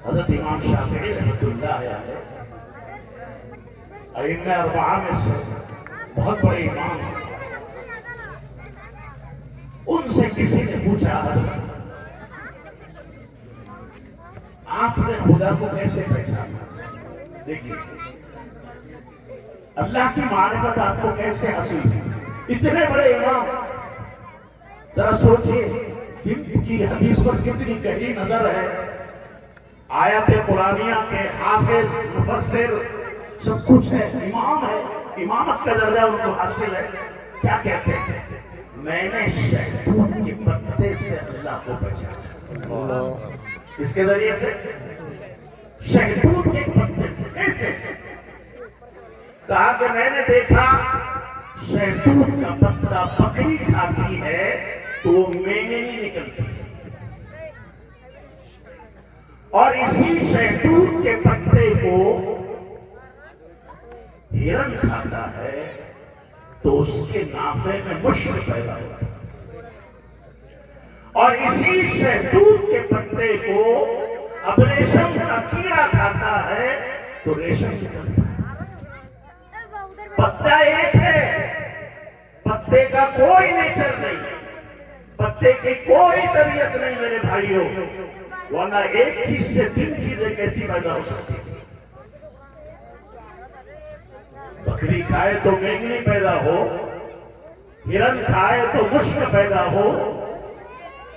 حضرت امام شافعی رحمۃ اللہ علیہ ائمہ اربعہ میں سے بہت بڑے امام ہیں. ان سے کسی نے پوچھا حضرت آپ نے خدا کو کیسے پہچانا؟ دیکھیے اللہ کی معرفت آپ کو کیسے حاصل ہوئی؟ اتنے بڑے امام، ذرا سوچئے جن کی حدیث پر کتنی گہری نظر ہے، آیات قرآنیہ کے حافظ مفسر سب کچھ ہے، امام ہے، امامت کا درجہ ان کو حاصل ہے. کیا کہتے ہیں؟ میں نے شہتوت کے پتے سے اللہ کو پہچانا. اس کے ذریعے سے شہتوت کے پتے سے کیسے؟ کہا کہ میں نے دیکھا شہتوت کا پتا بکری کھاتی ہے تو وہ مینگے نہیں نکلتی، اور اسی شہتوت کے پتے کو ہرن کھاتا ہے تو اس کے نافے میں مشک پیدا ہوتا ہے، اور اسی شہتوت کے پتے کو اب ریشم کا کیڑا کھاتا ہے تو ریشم نکلتا ہے. پتا ایک ہے، پتے کا کوئی نیچر نہیں، پتے کی کوئی طبیعت نہیں میرے بھائیوں، ورنہ ایک چیز سے تین چیزیں کیسی پیدا ہو سکتی ہیں؟ بکری کھائے تو مینگنی پیدا ہو، ہرن کھائے تو مشک پیدا ہو،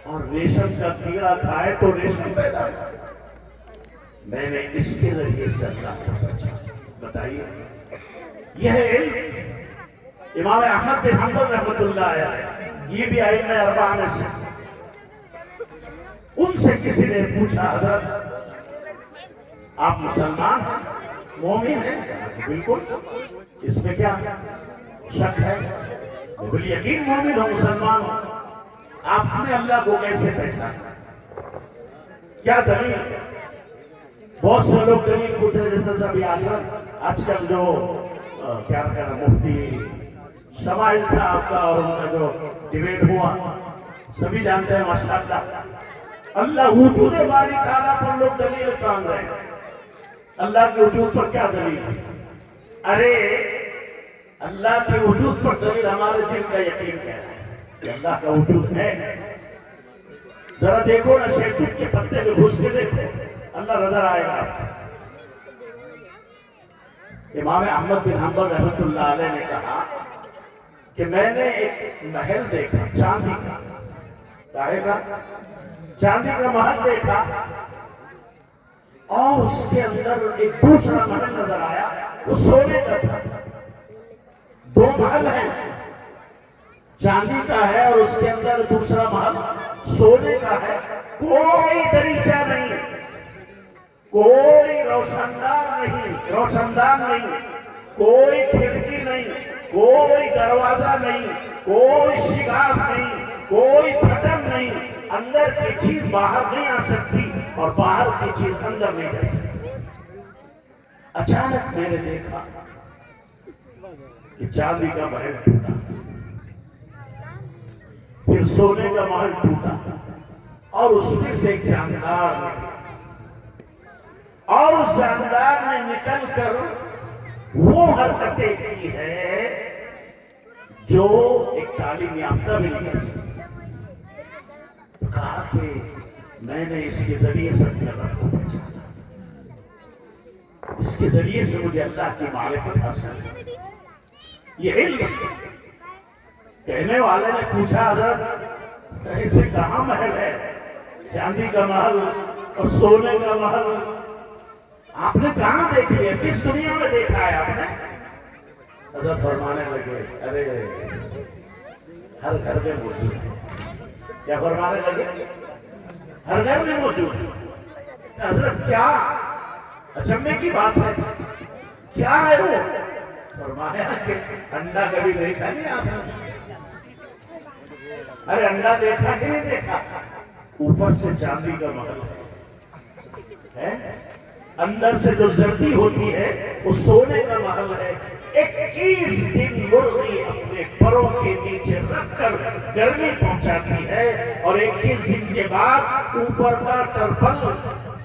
اور ریشم کا کیڑا کھائے تو ریشم پیدا ہو. میں نے اس کے ذریعے سے اللہ کو پہچانا. بتائیے یہ ہے علم. امام احمد بن حنبل رحمۃ اللہ علیہ، یہ بھی ائمہ اربعہ میں سے. ان سے کسی نے پوچھا حضرت آپ مسلمان ہیں، مومن ہیں؟ بالکل، اس میں کیا شک ہے؟ بالکل یقین مومن ہو، مسلمان ہو. آپ نے اللہ کو کیسے پہچانا؟ کیا دلیل؟ بہت سے لوگ دلیل پوچھ رہے، جیسے ابھی آج کل جو کیا کہنا مفتی شمائل صاحب کا اور ان کا جو ڈیبیٹ ہوا، سبھی جانتے ہیں ماشاءاللہ اللہ وجود باری تعالیٰ پر لوگ دلیل کام رہے ہیں. اللہ کے وجود پر کیا دلیل ہے؟ ارے اللہ کے وجود پر دلیل ہمارے دل کا یقین کیا ہے کہ اللہ کا وجود ہے. ذرا دیکھو نا شہتوت کے پتے میں گھس کے دیکھو، اللہ نظر آئے گا. امام احمد بن حنبل رحمۃ اللہ علیہ نے کہا کہ میں نے ایک محل دیکھا چاندی کا، چاندی کا محل دیکھا، اور اس کے اندر ایک دوسرا محل نظر آیا، وہ سونے کا تھا. دو محل ہیں، چاندی کا ہے اور اس کے اندر دوسرا محل سونے کا ہے. کوئی دریچہ نہیں، کوئی روشندار نہیں، کوئی کھڑکی نہیں، کوئی دروازہ نہیں، کوئی شگاف نہیں، کوئی پھٹن نہیں. اندر کی چیز باہر نہیں آ سکتی اور باہر کی چیز اندر نہیں جا سکتی. اچانک میں نے دیکھا کہ چاندی کا محل ٹوٹا، پھر سونے کا محل ٹوٹا، اور اس میں سے ایک جاندار نکلا، اور اس جاندار نے نکل کر وہ حرکتیں کی ہے جو ایک تعلیم یافتہ بھی نہیں کر سکتا. کہا کہ میں نے اس کے ذریعے سے اپنے رب کو پہچانا، اس کے ذریعے سے مجھے اللہ کی معرفت حاصل ہے. یہ علم. کہنے والے نے پوچھا حضرت ایسے کہاں محل ہے؟ چاندی کا محل اور سونے کا محل آپ نے کہاں دیکھ لیا؟ کس دنیا میں دیکھا ہے آپ نے؟ حضرت فرمانے لگے ارے ہر گھر میں موجود ہے. کیا فرمانے لگے؟ ہر گھر میں موجود ہے. حضرت کیا اچنبے کی بات ہے، کیا ہے وہ؟ فرمایا کہ انڈا کبھی دیکھا نہیں آپ نے؟ ارے انڈا دیکھا کہ نہیں دیکھا؟ اوپر سے چاندی کا محل ہے، اندر سے جو زردی ہوتی ہے وہ سونے کا محل ہے. 21 دن مرغی اپنے پروں کے نیچے رکھ کر گرمی پہنچاتی ہے، اور 21 دن کے بعد اوپر کا ٹرپل